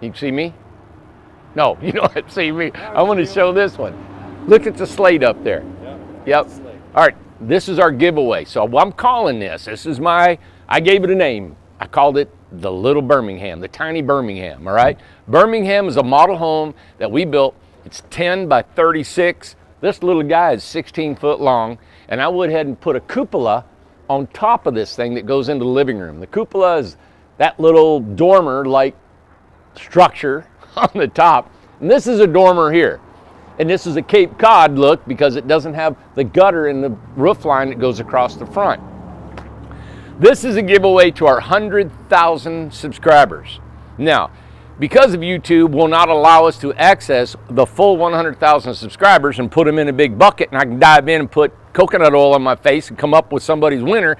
You can see me? No, you don't see me. I want to show this one. Look at the slate up there. Yep. All right, this is our giveaway. So I'm calling this is I gave it a name. I called it the Little Birmingham, the Tiny Birmingham, all right? Birmingham is a model home that we built. It's 10 by 36. This little guy is 16 foot long, and I went ahead and put a cupola on top of this thing that goes into the living room. The cupola is that little dormer-like structure on the top, and this is a dormer here. And this is a Cape Cod look because it doesn't have the gutter in the roof line that goes across the front. This is a giveaway to our 100,000 subscribers. Now, because of YouTube will not allow us to access the full 100,000 subscribers and put them in a big bucket and I can dive in and put coconut oil on my face and come up with somebody's winner,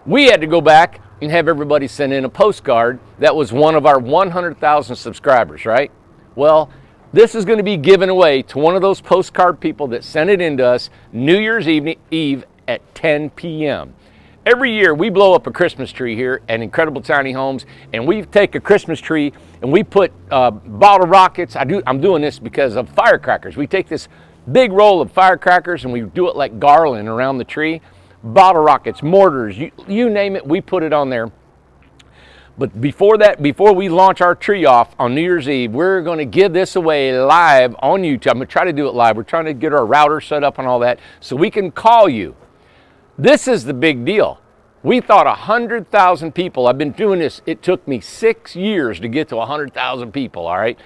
we had to go back and have everybody send in a postcard that was one of our 100,000 subscribers, right? Well, this is going to be given away to one of those postcard people that sent it in to us New Year's Eve at 10 p.m. Every year we blow up a Christmas tree here at Incredible Tiny Homes, and we take a Christmas tree and we put bottle rockets. I'm doing this because of firecrackers. We take this big roll of firecrackers and we do it like garland around the tree. Bottle rockets, mortars, you name it, we put it on there. But before we launch our tree off on New Year's Eve, we're going to give this away live on YouTube. I'm going to try to do it live. We're trying to get our router set up and all that so we can call you. This is the big deal. We thought 100,000 people. I've been doing this. It took me 6 years to get to 100,000 people, all right?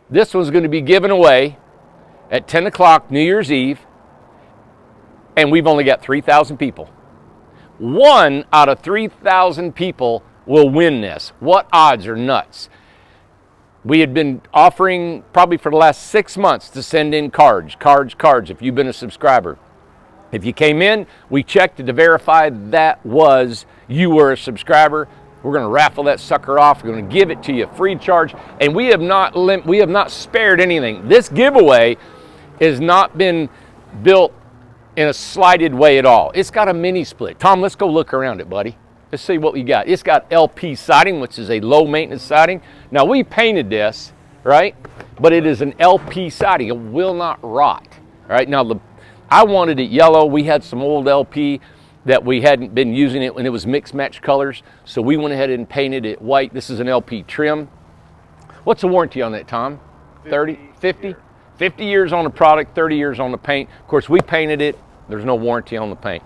This one's going to be given away at 10 o'clock New Year's Eve, and we've only got 3,000 people. 1 out of 3,000 people will win this. What odds are nuts? We had been offering probably for the last 6 months to send in cards if you've been a subscriber. If you came in, we checked to verify that you were a subscriber. We're going to raffle that sucker off. We're going to give it to you free of charge, and we have not spared anything. This giveaway has not been built in a slighted way at all. It's got a mini split. Tom, let's go look around it, buddy. Let's see what we got. It's got LP siding, which is a low maintenance siding. Now we painted this, right? But it is an LP siding. It will not rot. All right. Now I wanted it yellow. We had some old LP that we hadn't been using it when it was mixed match colors. So we went ahead and painted it white. This is an LP trim. What's the warranty on that, Tom? 30, 50? 50 years on the product, 30 years on the paint. Of course, we painted it. There's no warranty on the paint.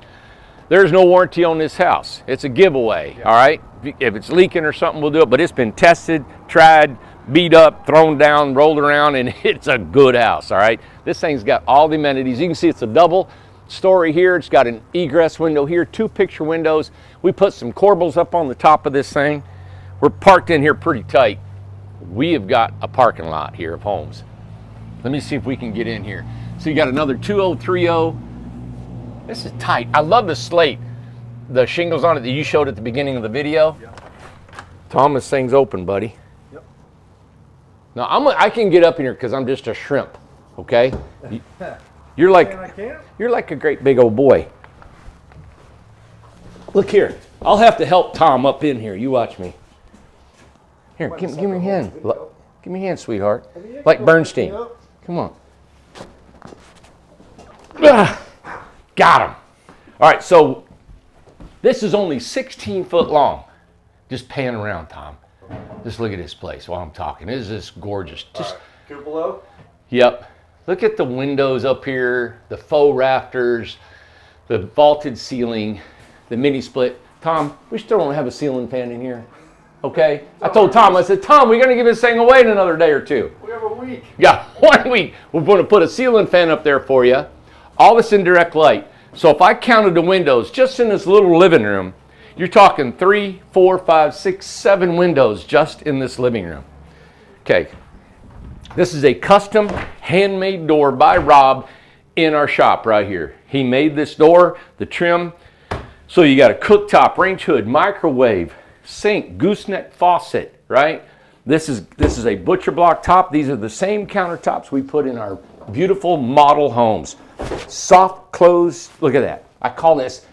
There's no warranty on this house. It's a giveaway, all right? If it's leaking or something, we'll do it. But it's been tested, tried, beat up, thrown down, rolled around, and it's a good house, all right? This thing's got all the amenities. You can see it's a double story here. It's got an egress window here, 2 picture windows. We put some corbels up on the top of this thing. We're parked in here pretty tight. We have got a parking lot here of homes. Let me see if we can get in here. So you got another 2030. This is tight. I love the slate, the shingles on it that you showed at the beginning of the video. Yep. Tom, this thing's open, buddy. Yep. Now I can get up in here because I'm just a shrimp. Okay. You're like a great big old boy. Look here. I'll have to help Tom up in here. You watch me. Here, give me a hand. Give me a hand, sweetheart. Like Bernstein. Come on. Got him. All right, so this is only 16 foot long. Just pan around, Tom. Just look at this place while I'm talking. This is just gorgeous. Just cupola? Yep. Look at the windows up here, the faux rafters, the vaulted ceiling, the mini split. Tom, we still don't have a ceiling fan in here. Okay? I told Tom, I said, Tom, we're going to give this thing away in another day or two. We have a week. Yeah, 1 week. We're going to put a ceiling fan up there for you. All this indirect light. So if I counted the windows just in this little living room, you're talking 3, 4, 5, 6, 7 windows just in this living room. Okay. This is a custom handmade door by Rob in our shop right here. He made this door, the trim. So you got a cooktop, range hood, microwave, sink, gooseneck faucet, right? This is a butcher block top. These are the same countertops we put in our beautiful model homes. Soft close, look at that. I call this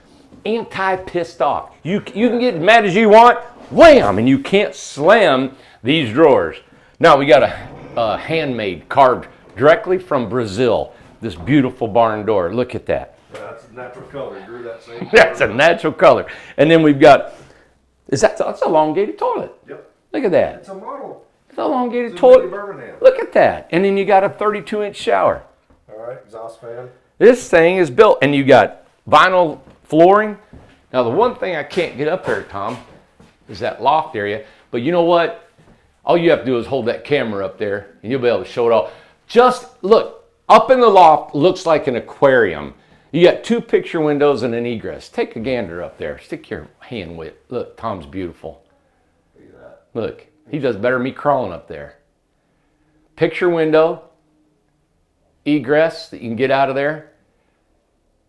anti-pissed off. You can get as mad as you want, wham, and you can't slam these drawers. Now we got a handmade, carved directly from Brazil. This beautiful barn door. Look at that. That's a natural color. You grew that same color. That's a natural color. And then we've got, that's an elongated toilet. Yep. Look at that. It's a model. It's an elongated It's toilet. Birmingham. Look at that. And then you got a 32-inch shower. All right, exhaust fan. This thing is built, and you got vinyl flooring. Now, the one thing I can't get up there, Tom, is that loft area. But you know what? All you have to do is hold that camera up there, and you'll be able to show it all. Just look, up in the loft looks like an aquarium. You got 2 picture windows and an egress. Take a gander up there. Stick your hand with it. Look, Tom's beautiful. Look at that. Look, he does better than me crawling up there. Picture window, egress that you can get out of there,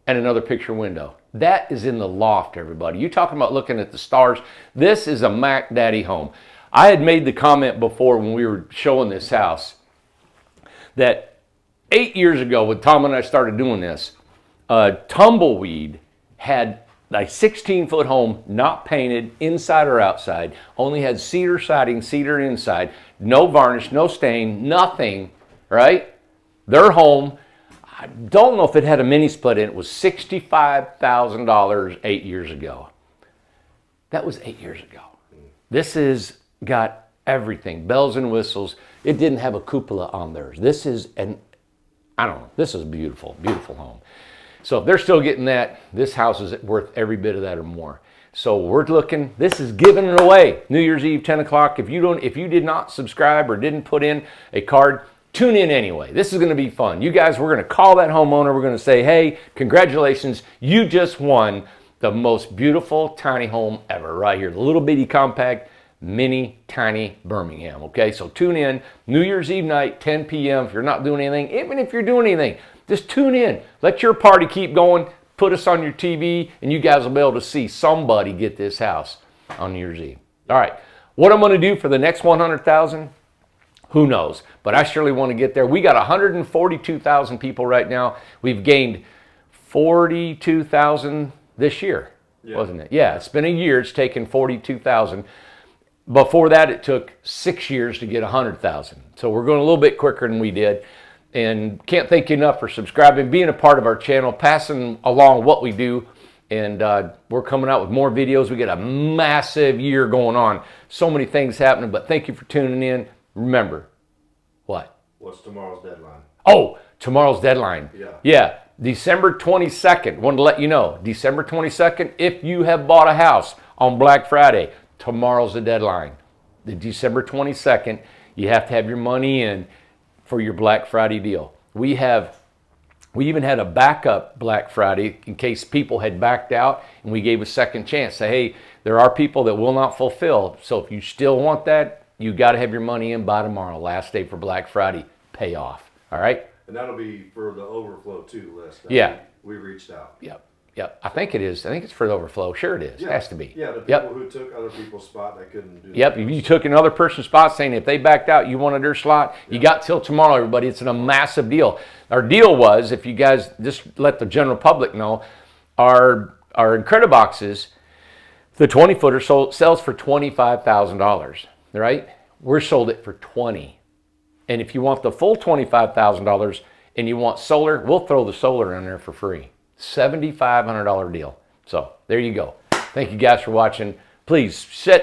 and another picture window. That is in the loft, everybody. You talking about looking at the stars. This is a Mac Daddy home. I had made the comment before when we were showing this house that 8 years ago when Tom and I started doing this, Tumbleweed had a 16-foot home, not painted inside or outside, only had cedar siding, cedar inside, no varnish, no stain, nothing, right? Their home, I don't know if it had a mini split in it, was $65,000 8 years ago. That was 8 years ago. This has got everything, bells and whistles. It didn't have a cupola on theirs. This is I don't know, this is a beautiful, beautiful home. So if they're still getting that, this house is worth every bit of that or more. So we're looking, this is giving it away. New Year's Eve, 10 o'clock. If you did not subscribe or didn't put in a card, tune in anyway. This is going to be fun. You guys, we're going to call that homeowner. We're going to say, hey, congratulations. You just won the most beautiful tiny home ever right here. The little bitty compact, mini, tiny Birmingham. Okay, so tune in New Year's Eve night, 10 p.m. If you're not doing anything, even if you're doing anything, just tune in. Let your party keep going. Put us on your TV, and you guys will be able to see somebody get this house on New Year's Eve. All right, what I'm going to do for the next 100,000, who knows? But I surely want to get there. We got 142,000 people right now. We've gained 42,000 this year, wasn't it? Yeah, it's been a year. It's taken 42,000. Before that, it took 6 years to get 100,000. So we're going a little bit quicker than we did. And can't thank you enough for subscribing, being a part of our channel, passing along what we do. And we're coming out with more videos. We got a massive year going on. So many things happening, but thank you for tuning in. Remember, what? What's tomorrow's deadline? Oh, tomorrow's deadline. Yeah. December 22nd. Wanted to let you know, December 22nd, if you have bought a house on Black Friday, tomorrow's the deadline. The December 22nd, you have to have your money in for your Black Friday deal. We even had a backup Black Friday in case people had backed out, and we gave a second chance. Say, hey, there are people that will not fulfill. So if you still want that, you got to have your money in by tomorrow. Last day for Black Friday. Pay off. All right? And that'll be for the overflow too list. Yeah. We reached out. Yep. I think it is. I think it's for the overflow. Sure it is. Yeah. It has to be. Yeah, the people who took other people's spot that couldn't do Yep, if you took another person's spot saying if they backed out, you wanted their slot, you got till tomorrow, everybody. It's a massive deal. Our deal was, if you guys just let the general public know, our Incrediboxes, the 20-footer sells for $25,000, right? We're sold it for $20,000. And if you want the full $25,000 and you want solar, we'll throw the solar in there for free. $7,500 deal. So there you go. Thank you guys for watching. Please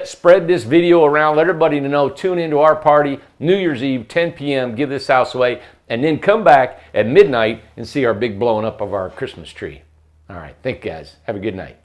spread this video around. Let everybody know. Tune into our party New Year's Eve, 10 p.m. Give this house away. And then come back at midnight and see our big blowing up of our Christmas tree. All right. Thank you guys. Have a good night.